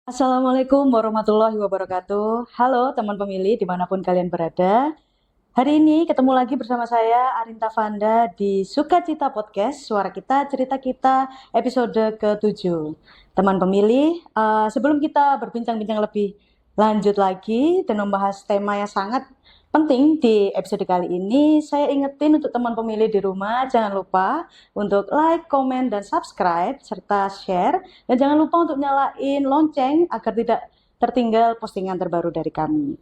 Assalamualaikum warahmatullahi wabarakatuh. Halo teman pemilih dimanapun kalian berada. Hari ini ketemu lagi bersama saya Arinta Fanda di Sukacita Podcast, Suara Kita, Cerita Kita, episode ke-7. Teman pemilih, sebelum kita berbincang-bincang lebih lanjut lagi dan membahas tema yang sangat penting di episode kali ini, saya ingetin untuk teman pemilih di rumah, jangan lupa untuk like, komen, dan subscribe, serta share. Dan jangan lupa untuk nyalain lonceng agar tidak tertinggal postingan terbaru dari kami.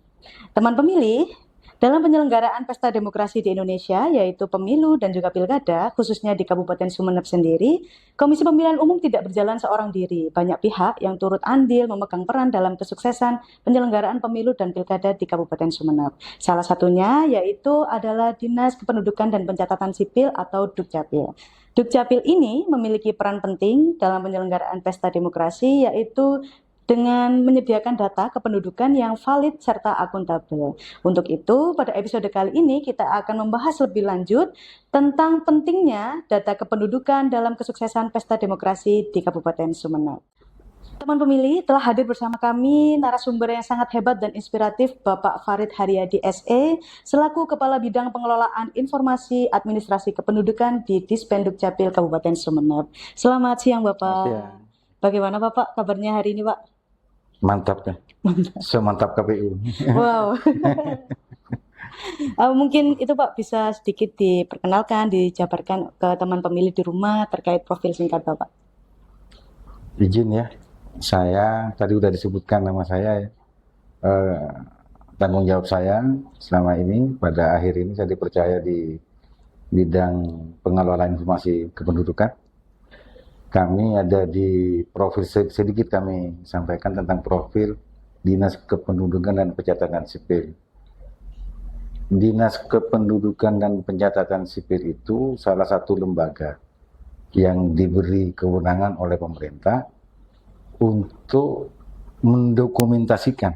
Teman pemilih, dalam penyelenggaraan pesta demokrasi di Indonesia, yaitu pemilu dan juga pilkada, khususnya di Kabupaten Sumeneb sendiri, Komisi Pemilihan Umum tidak berjalan seorang diri. Banyak pihak yang turut andil memegang peran dalam kesuksesan penyelenggaraan pemilu dan pilkada di Kabupaten Sumeneb. Salah satunya yaitu adalah Dinas Kependudukan dan Pencatatan Sipil atau Dukcapil. Dukcapil ini memiliki peran penting dalam penyelenggaraan pesta demokrasi, yaitu dengan menyediakan data kependudukan yang valid serta akuntabel. Untuk itu, pada episode kali ini kita akan membahas lebih lanjut tentang pentingnya data kependudukan dalam kesuksesan pesta demokrasi di Kabupaten Sumeneb. Teman pemilih, telah hadir bersama kami narasumber yang sangat hebat dan inspiratif, Bapak Farid Haryadi SE, selaku Kepala Bidang Pengelolaan Informasi Administrasi Kependudukan di Dispenduk Capil Kabupaten Sumeneb. Selamat siang, Bapak. Siang. Bagaimana Bapak kabarnya hari ini, Pak? Mantap ya, semantap KPU. Wow. Mungkin itu Pak bisa sedikit diperkenalkan, dijabarkan ke teman pemilih di rumah terkait profil singkat Bapak. Izin ya, saya tadi udah disebutkan nama saya ya. Tanggung jawab saya selama ini, pada akhir ini saya dipercaya di bidang pengelolaan informasi kependudukan. Kami ada di profil, sedikit kami sampaikan tentang profil Dinas Kependudukan dan Pencatatan Sipil. Dinas Kependudukan dan Pencatatan Sipil itu salah satu lembaga yang diberi kewenangan oleh pemerintah untuk mendokumentasikan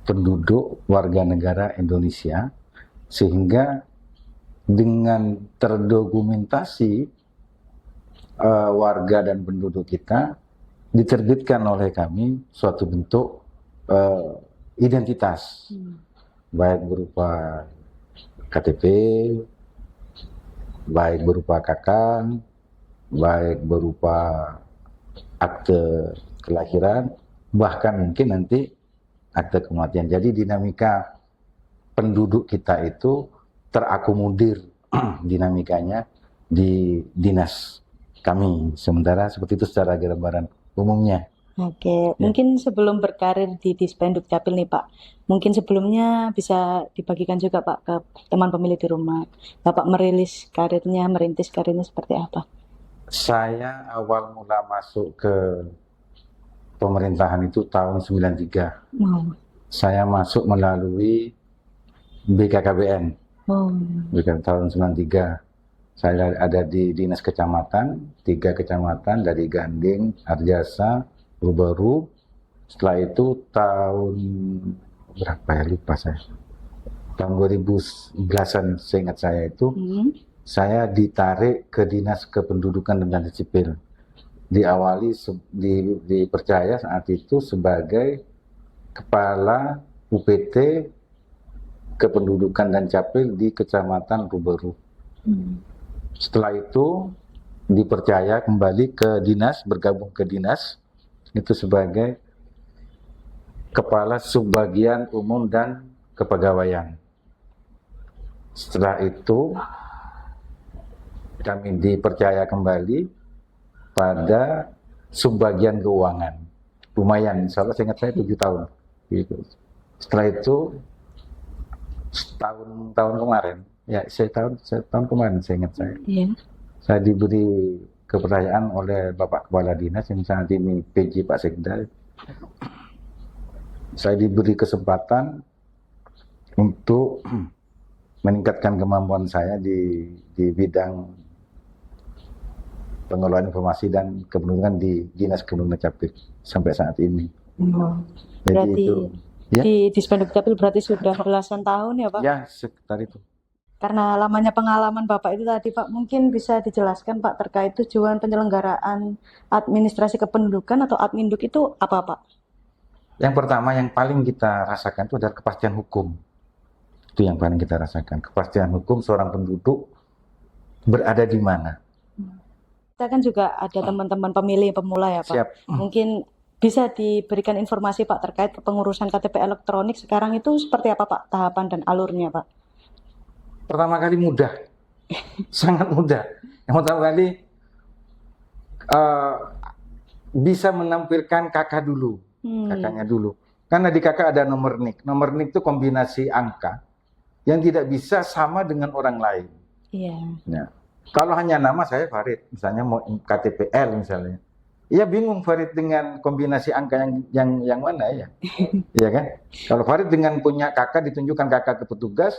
penduduk warga negara Indonesia, sehingga dengan terdokumentasi warga dan penduduk kita, diterbitkan oleh kami suatu bentuk identitas, baik berupa KTP, baik berupa KK, baik berupa akte kelahiran, bahkan mungkin nanti akte kematian. Jadi dinamika penduduk kita itu terakomodir dinamikanya di dinas kami. Sementara seperti itu secara gambaran umumnya. Oke, mungkin sebelum berkarir di Dispenduk Capil nih Pak, mungkin sebelumnya bisa dibagikan juga Pak ke teman pemilih di rumah. Bapak merintis karirnya seperti apa? Saya awal mula masuk ke pemerintahan itu tahun 93. Saya masuk melalui BKKBN. Tahun 93. Saya ada di dinas kecamatan, 3 kecamatan dari Ganding, Arjasa, Rubaru. Setelah itu tahun berapa ya, lupa saya. Tahun 2011-an seingat saya itu, saya ditarik ke Dinas Kependudukan dan Pencatatan Sipil. Diawali dipercaya saat itu sebagai Kepala UPT Kependudukan dan Capil di Kecamatan Rubaru. Setelah itu dipercaya kembali ke dinas, bergabung ke dinas, itu sebagai Kepala Subbagian Umum dan Kepegawaian. Setelah itu kami dipercaya kembali pada Subbagian Keuangan. Lumayan, insya Allah seingat saya 7 tahun. Gitu. Setelah itu tahun kemarin, ya tahun kemarin saya ingat saya. Saya diberi kepercayaan oleh Bapak Kepala Dinas yang saat ini PJ Pak Sekda. Saya diberi kesempatan untuk meningkatkan kemampuan saya di bidang pengelolaan informasi dan kependudukan di Dinas Kependudukan Capil sampai saat ini. Berarti itu, ya? Di Dispenduk Capil berarti sudah belasan tahun ya Pak? Ya, sekitar itu. Karena lamanya pengalaman Bapak itu tadi Pak, mungkin bisa dijelaskan Pak terkait tujuan penyelenggaraan administrasi kependudukan atau Adminduk itu apa Pak? Yang pertama yang paling kita rasakan itu adalah kepastian hukum. Itu yang paling kita rasakan. Kepastian hukum seorang penduduk berada di mana. Kita kan juga ada teman-teman pemilih pemula ya Pak. Siap. Mungkin bisa diberikan informasi Pak terkait kepengurusan KTP elektronik sekarang itu seperti apa Pak tahapan dan alurnya Pak? Pertama kali mudah. Sangat mudah. Yang pertama kali bisa menampilkan kakak dulu. Kakaknya dulu. Karena di kakak ada nomor NIK. Nomor NIK itu kombinasi angka yang tidak bisa sama dengan orang lain. Iya. Ya. Kalau hanya nama saya Farid, misalnya mau KTPL misalnya. Ya bingung Farid dengan kombinasi angka yang mana ya. Iya kan? Kalau Farid dengan punya kakak ditunjukkan kakak ke petugas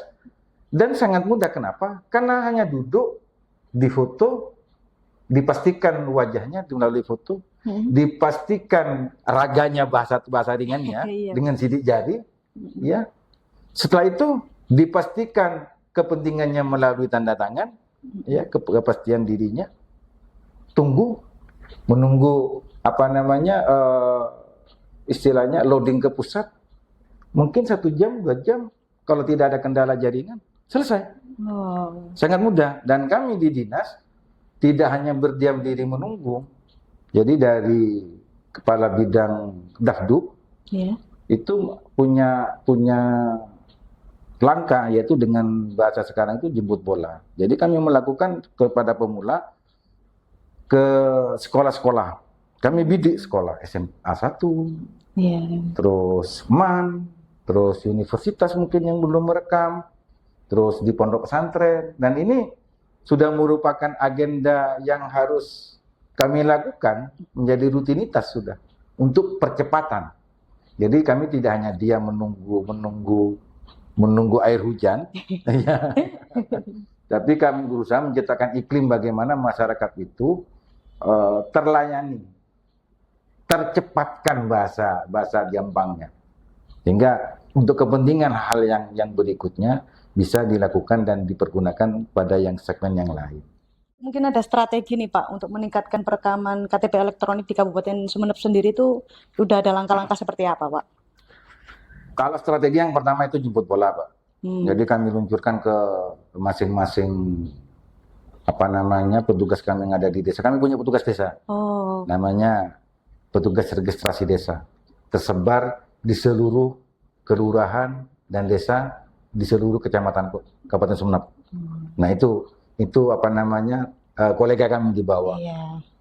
dan sangat mudah kenapa? Karena hanya duduk, difoto, dipastikan wajahnya melalui foto, dipastikan raganya bahasa ringannya Iya. dengan sidik jari, ya. Setelah itu dipastikan kepentingannya melalui tanda tangan, ya, kepastian dirinya. Menunggu apa namanya istilahnya loading ke pusat, mungkin 1 jam 2 jam kalau tidak ada kendala jaringan selesai. Sangat mudah. Dan kami di dinas tidak hanya berdiam diri menunggu. Jadi dari kepala bidang Dafduk itu punya langkah, yaitu dengan bahasa sekarang itu jemput bola. Jadi kami melakukan kepada pemula ke sekolah-sekolah. Kami bidik sekolah SMA 1, terus MAN, terus universitas mungkin yang belum merekam, terus di pondok pesantren. Dan ini sudah merupakan agenda yang harus kami lakukan menjadi rutinitas sudah untuk percepatan. Jadi kami tidak hanya dia menunggu air hujan, ya. Tapi kami berusaha menciptakan iklim bagaimana masyarakat itu terlayani, tercepatkan bahasa gampangnya, sehingga untuk kepentingan hal yang berikutnya bisa dilakukan dan dipergunakan pada yang segmen yang lain. Mungkin ada strategi nih Pak untuk meningkatkan perekaman KTP elektronik di Kabupaten Sumeneb sendiri itu udah ada langkah-langkah seperti apa Pak? Kalau strategi yang pertama itu jemput bola Pak. Jadi kami luncurkan ke masing-masing petugas kami yang ada di desa. Kami punya petugas desa. Namanya petugas registrasi desa. Tersebar di seluruh kelurahan dan desa di seluruh kecamatan Kabupaten Sumeneb. Nah itu kolega kami di bawah.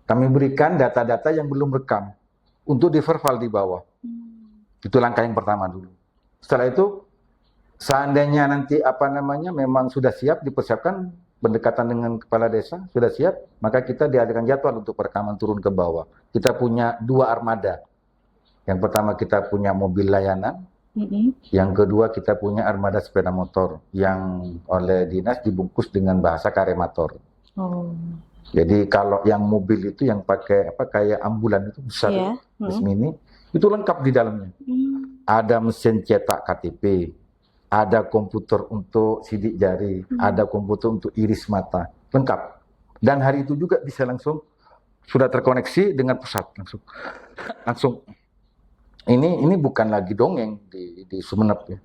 Kami berikan data-data yang belum rekam untuk diverval di bawah. Itu langkah yang pertama dulu. Setelah itu seandainya nanti memang sudah siap, dipersiapkan pendekatan dengan kepala desa sudah siap, maka kita diadakan jadwal untuk perekaman turun ke bawah. Kita punya 2 armada. Yang pertama kita punya mobil layanan, yang kedua kita punya armada sepeda motor yang oleh dinas dibungkus dengan bahasa karemator. Jadi kalau yang mobil itu yang pakai kayak ambulan itu besar, bus mini, itu lengkap di dalamnya. Ada mesin cetak KTP, ada komputer untuk sidik jari, ada komputer untuk iris mata, lengkap. Dan hari itu juga bisa langsung sudah terkoneksi dengan pusat langsung. Ini bukan lagi dongeng di Sumeneb ya.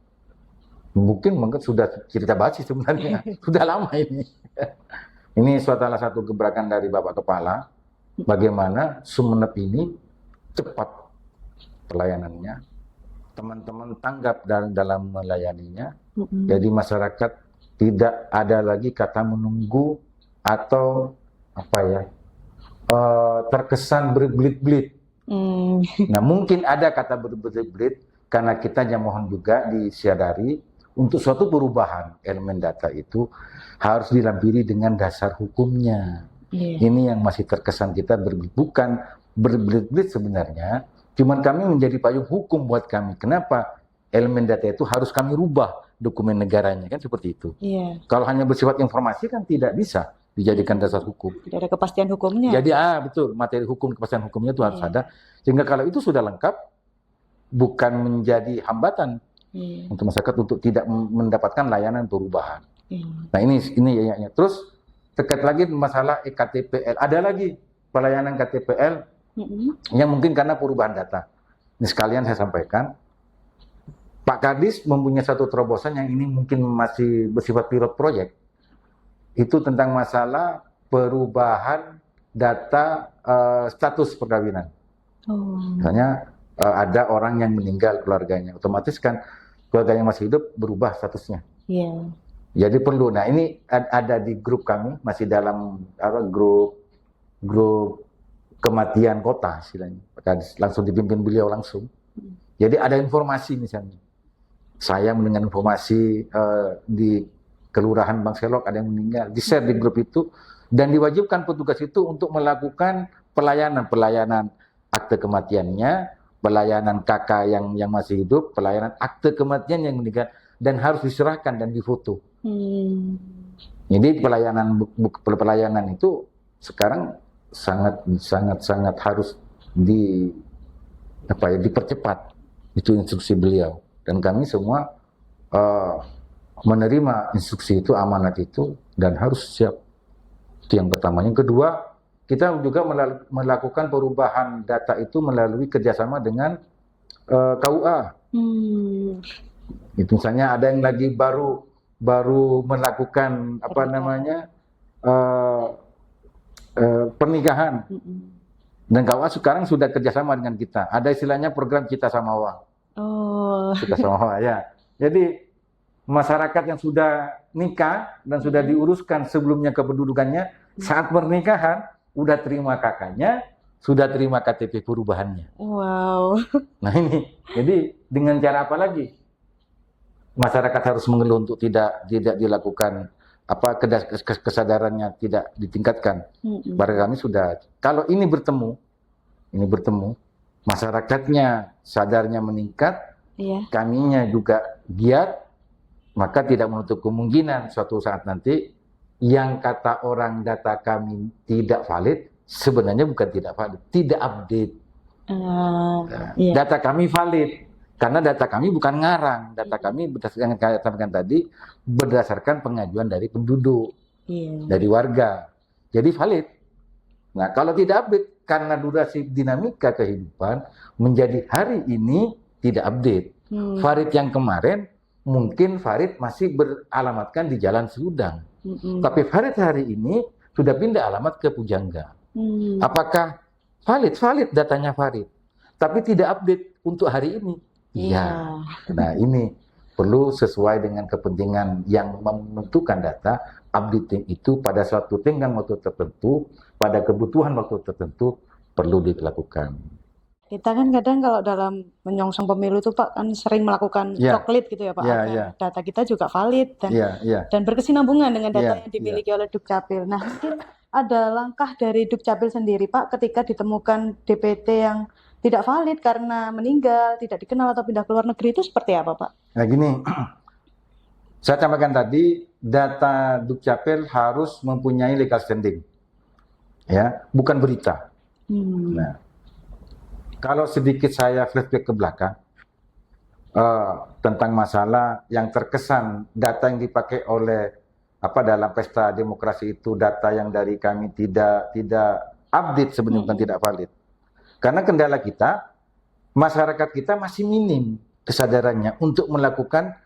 Mungkin sudah cerita basi sebenarnya, sudah lama ini. Ini salah satu gebrakan dari Bapak Kepala, bagaimana Sumeneb ini cepat pelayanannya, teman-teman tanggap dalam melayaninya. Jadi masyarakat tidak ada lagi kata menunggu atau terkesan berbelit-belit. Nah mungkin ada kata berbelit-belit karena kita mohon juga disadari untuk suatu perubahan elemen data itu harus dilampiri dengan dasar hukumnya. Ini yang masih terkesan kita bukan berbelit-belit sebenarnya, cuman kami menjadi payung hukum buat kami. Kenapa? Elemen data itu harus kami rubah dokumen negaranya, kan seperti itu. Kalau hanya bersifat informasi kan tidak bisa dijadikan dasar hukum. Tidak ada kepastian hukumnya. Jadi betul, materi hukum, kepastian hukumnya itu harus ada. Sehingga kalau itu sudah lengkap, bukan menjadi hambatan untuk masyarakat untuk tidak mendapatkan layanan perubahan. Iya. Nah ini ya. Terus terkait lagi masalah eKTPL. Ada lagi pelayanan KTPL yang mungkin karena perubahan data. Ini sekalian saya sampaikan, Pak Kadis mempunyai satu terobosan yang ini mungkin masih bersifat pilot project. Itu tentang masalah perubahan data status perkawinan. Misalnya ada orang yang meninggal keluarganya, otomatis kan keluarga yang masih hidup berubah statusnya. Iya. Jadi perlu. Nah ini ada di grup kami, masih dalam grup kematian kota istilahnya. Langsung dipimpin beliau langsung. Jadi ada informasi misalnya. Saya mendengar informasi di Kelurahan Bang Selok ada yang meninggal, di-share di grup itu dan diwajibkan petugas itu untuk melakukan pelayanan akte kematiannya, pelayanan kakak yang masih hidup, pelayanan akte kematian yang meninggal dan harus diserahkan dan difoto. Jadi pelayanan itu sekarang sangat harus dipercepat. Itu instruksi beliau dan kami semua menerima instruksi itu, amanat itu dan harus siap. Itu yang pertama. Yang kedua, kita juga melakukan perubahan data itu melalui kerjasama dengan KUA. Itu misalnya ada yang lagi baru melakukan pernikahan. Dan KUA sekarang sudah kerjasama dengan kita. Ada istilahnya program Cita Samawa. Cita Samawa ya. Jadi masyarakat yang sudah nikah dan sudah diuruskan sebelumnya kependudukannya, saat pernikahan udah terima kakaknya, sudah terima KTP perubahannya. Wow. Nah ini, jadi dengan cara apa lagi? Masyarakat harus mengeluh untuk tidak dilakukan kesadarannya tidak ditingkatkan. Pada kami sudah, kalau ini bertemu, masyarakatnya sadarnya meningkat, kaminya juga giat, maka tidak menutup kemungkinan suatu saat nanti yang kata orang data kami tidak valid, sebenarnya bukan tidak valid, tidak update. Data kami valid, karena data kami bukan ngarang, data kami berdasarkan yang sampaikan tadi, berdasarkan pengajuan dari penduduk, dari warga, jadi valid. Nah kalau tidak update, karena durasi dinamika kehidupan, menjadi hari ini tidak update. Valid yang kemarin, mungkin Farid masih beralamatkan di Jalan Serudang. Tapi Farid hari ini sudah pindah alamat ke Pujangga. Apakah valid? Valid datanya Farid. Tapi tidak update untuk hari ini. Iya. Nah ini perlu sesuai dengan kepentingan yang menentukan data, updating itu pada suatu tenggang waktu tertentu, pada kebutuhan waktu tertentu perlu dilakukan. Kita kan kadang kalau dalam menyongsong pemilu itu Pak kan sering melakukan coklit gitu ya Pak, agar data kita juga valid dan berkesinambungan dengan data yang dimiliki oleh Dukcapil. Nah mungkin ada langkah dari Dukcapil sendiri Pak ketika ditemukan DPT yang tidak valid karena meninggal, tidak dikenal atau pindah ke luar negeri, itu seperti apa Pak? Nah gini, saya sampaikan tadi data Dukcapil harus mempunyai legal standing, ya, bukan berita. Nah, kalau sedikit saya flashback ke belakang tentang masalah yang terkesan data yang dipakai oleh dalam pesta demokrasi itu data yang dari kami tidak update sebenarnya, bukan tidak valid. Karena kendala kita, masyarakat kita masih minim kesadarannya untuk melakukan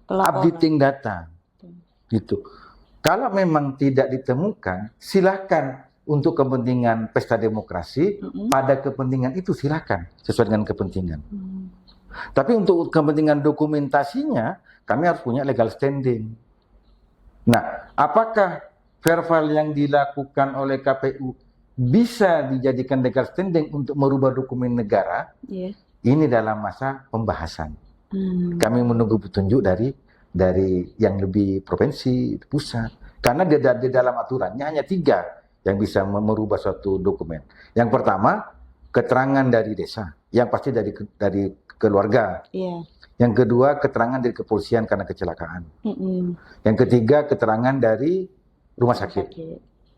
updating data. Gitu. Kalau memang tidak ditemukan, silakan. Untuk kepentingan pesta demokrasi, pada kepentingan itu silakan sesuai dengan kepentingan. Tapi untuk kepentingan dokumentasinya, kami harus punya legal standing. Nah, apakah verbal yang dilakukan oleh KPU bisa dijadikan legal standing untuk merubah dokumen negara? Ini dalam masa pembahasan. Kami menunggu petunjuk dari yang lebih provinsi, pusat. Karena di dalam aturannya hanya 3 yang bisa merubah suatu dokumen. Yang pertama, keterangan dari desa, yang pasti dari keluarga. Yang kedua, keterangan dari kepolisian karena kecelakaan. Yang ketiga, keterangan dari rumah sakit.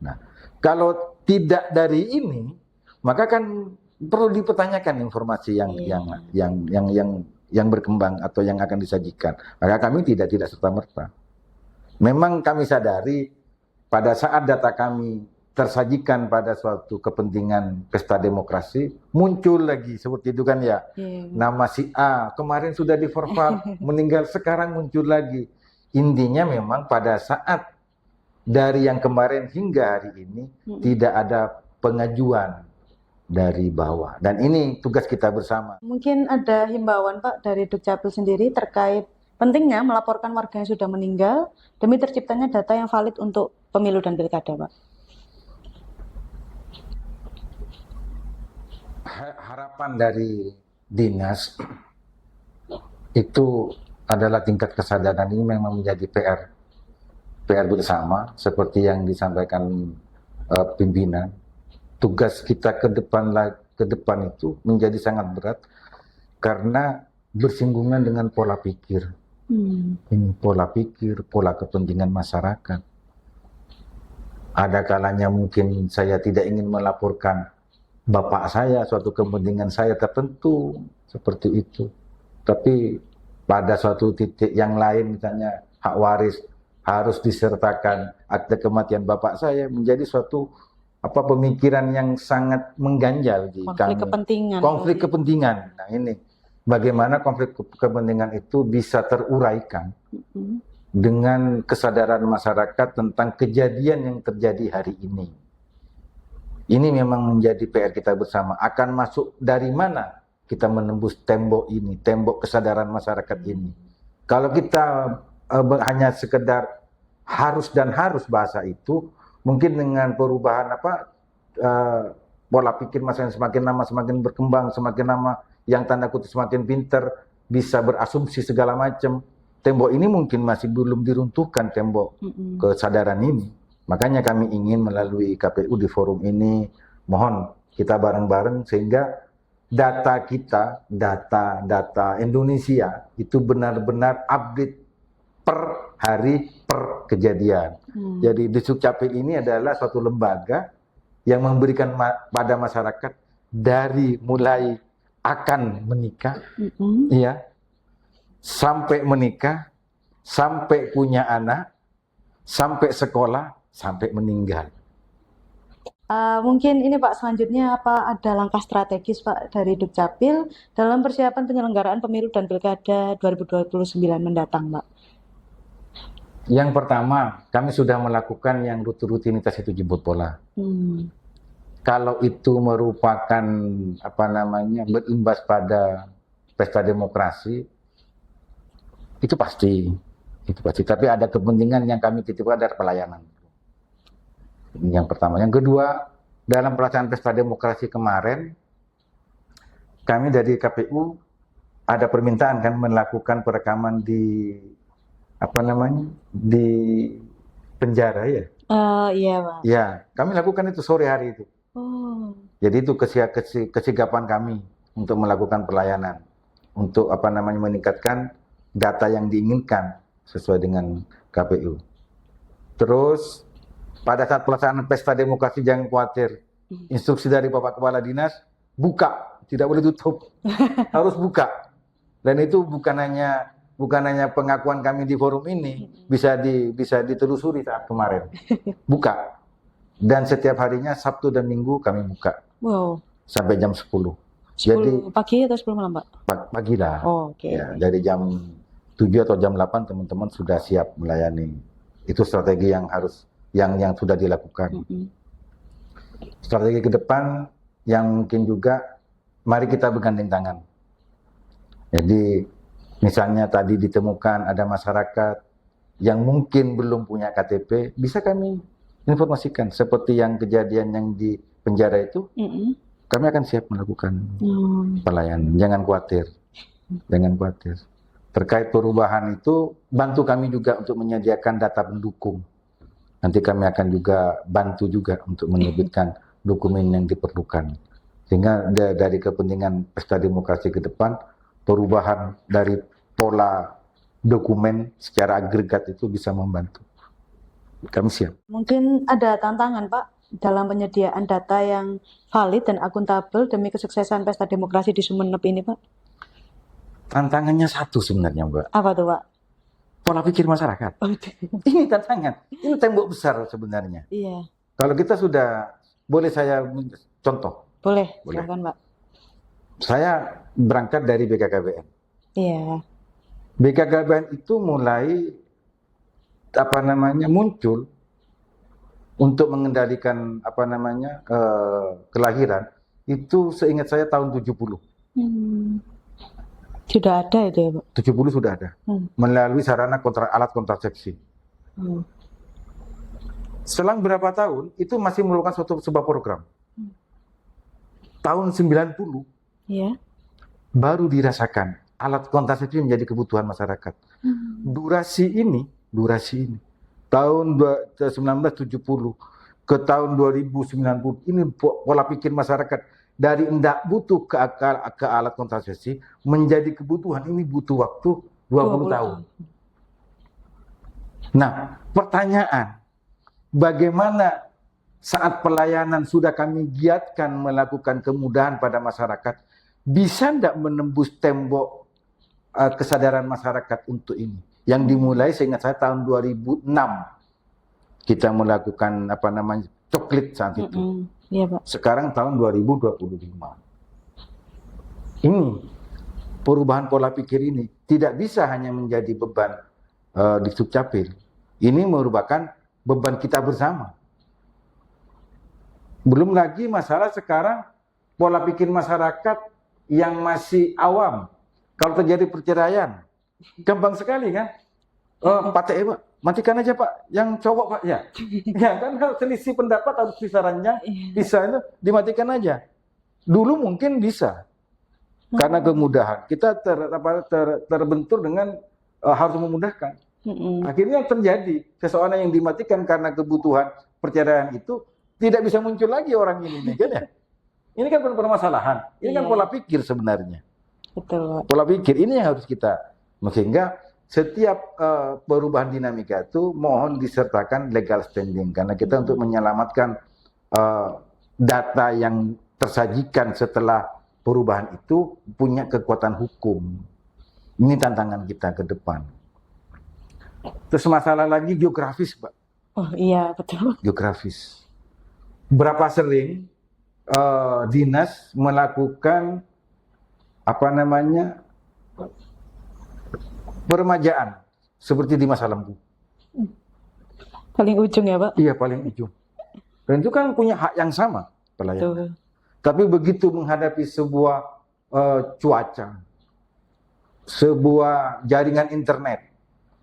Nah, kalau tidak dari ini, maka kan perlu dipertanyakan informasi yang berkembang atau yang akan disajikan. Maka kami tidak serta-merta. Memang kami sadari pada saat data kami tersajikan pada suatu kepentingan pesta demokrasi, muncul lagi seperti itu kan ya. Nama si A kemarin sudah di forward, meninggal sekarang muncul lagi. Intinya memang pada saat dari yang kemarin hingga hari ini tidak ada pengajuan dari bawah. Dan ini tugas kita bersama. Mungkin ada himbauan Pak dari Dukcapil sendiri terkait pentingnya melaporkan warga yang sudah meninggal demi terciptanya data yang valid untuk pemilu dan pilkada, Pak. Harapan dari dinas itu adalah tingkat kesadaran ini memang menjadi PR bersama seperti yang disampaikan pimpinan. Tugas kita ke depan itu menjadi sangat berat karena bersinggungan dengan pola pikir. Ini pola pikir, pola kepentingan masyarakat. Ada kalanya mungkin saya tidak ingin melaporkan bapak saya, suatu kepentingan saya tertentu seperti itu. Tapi pada suatu titik yang lain, misalnya hak waris harus disertakan akte kematian bapak saya, menjadi suatu pemikiran yang sangat mengganjal di konflik kami. Kepentingan. Konflik kepentingan. Nah ini bagaimana konflik kepentingan itu bisa teruraikan dengan kesadaran masyarakat tentang kejadian yang terjadi hari ini. Ini memang menjadi PR kita bersama. Akan masuk dari mana kita menembus tembok ini, tembok kesadaran masyarakat ini. Kalau kita hanya sekedar harus dan harus bahasa itu, mungkin dengan perubahan pola pikir masyarakat semakin lama semakin berkembang, semakin lama yang tanda kutip semakin pinter, bisa berasumsi segala macam. Tembok ini mungkin masih belum diruntuhkan, tembok kesadaran ini. Makanya kami ingin melalui KPU di forum ini, mohon kita bareng-bareng sehingga data kita, data Indonesia itu benar-benar update per hari, per kejadian. Jadi di Dukcapil ini adalah suatu lembaga yang memberikan pada masyarakat dari mulai akan menikah, ya, sampai menikah, sampai punya anak, sampai sekolah, sampai meninggal. Mungkin ini Pak, selanjutnya ada langkah strategis Pak dari Dukcapil dalam persiapan penyelenggaraan pemilu dan pilkada 2029 mendatang, Pak? Yang pertama, kami sudah melakukan yang rutinitas itu jemput bola. Kalau itu merupakan berimbas pada pesta demokrasi, itu pasti. Tapi ada kepentingan yang kami titipkan adalah pelayanan. Ini yang pertama. Yang kedua, dalam pelaksanaan pesta demokrasi kemarin, kami dari KPU ada permintaan kan melakukan perekaman di di penjara ya. Iya Pak. Ya, kami lakukan itu sore hari itu. Jadi itu kesigapan kami untuk melakukan pelayanan, untuk meningkatkan data yang diinginkan sesuai dengan KPU. Terus pada saat pelaksanaan pesta demokrasi jangan khawatir. Instruksi dari Bapak Kepala Dinas, buka, tidak boleh tutup. Harus buka. Dan itu bukan hanya pengakuan kami di forum ini, bisa ditelusuri saat kemarin. Buka. Dan setiap harinya Sabtu dan Minggu kami buka. Wow. Sampai jam 10. 10 Jadi pagi atau 10 malam, Pak? Pagi lah. Oke. Ya, dari jam 7 atau jam 8 teman-teman sudah siap melayani. Itu strategi yang sudah dilakukan. Strategi ke depan yang mungkin juga mari kita bergandeng tangan. Jadi misalnya tadi ditemukan ada masyarakat yang mungkin belum punya KTP, bisa kami informasikan seperti yang kejadian yang di penjara itu. Kami akan siap melakukan pelayanan. Jangan khawatir. Terkait perubahan itu, bantu kami juga untuk menyediakan data pendukung. Nanti kami akan juga bantu juga untuk menerbitkan dokumen yang diperlukan. Sehingga dari kepentingan pesta demokrasi ke depan, perubahan dari pola dokumen secara agregat itu bisa membantu. Kami siap. Mungkin ada tantangan Pak dalam penyediaan data yang valid dan akuntabel demi kesuksesan pesta demokrasi di Sumeneb ini Pak? Tantangannya satu sebenarnya Mbak. Apa tuh Pak? pola pikir masyarakat. Oh, Ini tantangan, ini tembok besar sebenarnya. iya, Kalau kita sudah, boleh saya contoh? boleh, Boleh. silakan Pak. Saya berangkat dari BKKBN. Iya, BKKBN itu mulai muncul untuk mengendalikan kelahiran itu seingat saya tahun 70. sudah ada itu ya Pak. 70 sudah ada. Melalui sarana alat kontrasepsi. Selang berapa tahun itu masih merupakan sebuah program. Tahun 90 Iya. baru dirasakan alat kontrasepsi menjadi kebutuhan masyarakat. Durasi ini tahun 1970 ke tahun 2090 ini pola pikir masyarakat dari tidak butuh ke alat kontrasepsi menjadi kebutuhan, ini butuh waktu 20 tahun. Nah, pertanyaan, bagaimana saat pelayanan sudah kami giatkan melakukan kemudahan pada masyarakat, bisa tidak menembus tembok kesadaran masyarakat untuk ini? Yang dimulai seingat saya tahun 2006 kita melakukan coklit saat itu. Iya, Pak. Sekarang tahun 2025. Ini perubahan pola pikir ini tidak bisa hanya menjadi beban di Sukcapil. Ini merupakan beban kita bersama. Belum lagi masalah sekarang pola pikir masyarakat yang masih awam. Kalau terjadi perceraian, gampang sekali kan? Pak TE, Pak, matikan aja Pak, yang cowok Pak ya. Ya kan, selisih pendapat harus bisa ranjang, bisa itu dimatikan aja. Dulu mungkin bisa, karena kemudahan. Kita terbentur dengan harus memudahkan. Akhirnya terjadi seseorang yang dimatikan karena kebutuhan perceraian itu tidak bisa muncul lagi orang ini, kan ya? Ini kan permasalahan. Ini kan pola pikir sebenarnya. Betul. Pola pikir ini yang harus kita, sehingga setiap perubahan dinamika itu mohon disertakan legal standing, karena kita untuk menyelamatkan data yang tersajikan setelah perubahan itu punya kekuatan hukum. Ini tantangan kita ke depan. Terus masalah lagi geografis, Pak. Oh iya, betul. Geografis. Berapa sering dinas melakukan peremajaan seperti di Masa Lembu. Paling ujung ya, Pak? Iya, paling ujung. Dan itu kan punya hak yang sama pelayanan. Tapi begitu menghadapi sebuah cuaca, sebuah jaringan internet,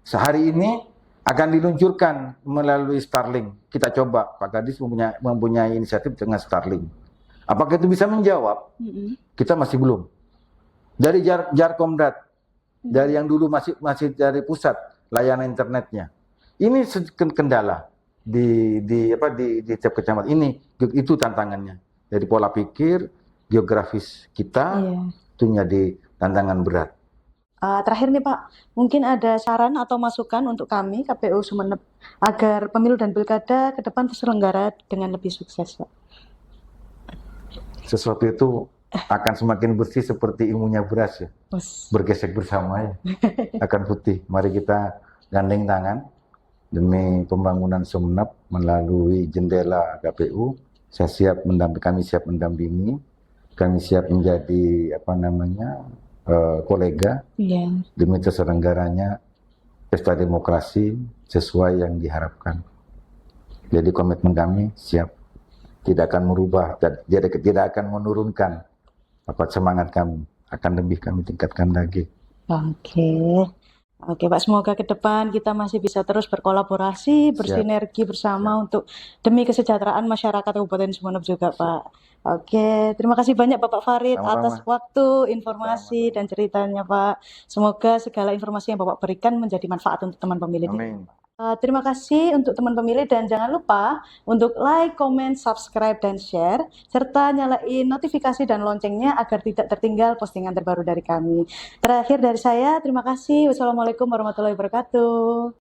sehari ini akan diluncurkan melalui Starlink. Kita coba, Pak Kadis mempunyai inisiatif dengan Starlink. Apakah itu bisa menjawab? Kita masih belum. Dari Jarkomdat, dari yang dulu masih dari pusat layanan internetnya. Ini kendala di tiap kecamatan. Itu tantangannya. Dari pola pikir, geografis kita, itu menjadi tantangan berat. Terakhir nih Pak, mungkin ada saran atau masukan untuk kami KPU Sumeneb agar pemilu dan pilkada ke depan terselenggara dengan lebih sukses, Pak. Sesuatu itu akan semakin bersih seperti ilmunya beras ya, bergesek bersama ya, akan putih. Mari kita gandeng tangan demi pembangunan Sumeneb melalui jendela KPU. Kami siap mendampingi, kami siap menjadi kolega demi terselenggaranya pesta demokrasi sesuai yang diharapkan. Jadi komitmen kami siap, tidak akan merubah, tidak akan menurunkan semangat kami, akan lebih kami tingkatkan lagi. Oke Pak, semoga ke depan kita masih bisa terus berkolaborasi, bersinergi bersama untuk demi kesejahteraan masyarakat Kabupaten Sumeneb juga Pak. Oke, terima kasih banyak Bapak Farid atas waktu, informasi, dan ceritanya Pak. Semoga segala informasi yang Bapak berikan menjadi manfaat untuk teman pemilih. Amin. Terima kasih untuk teman pemilih dan jangan lupa untuk like, comment, subscribe, dan share serta nyalain notifikasi dan loncengnya agar tidak tertinggal postingan terbaru dari kami. Terakhir dari saya, terima kasih. Wassalamualaikum warahmatullahi wabarakatuh.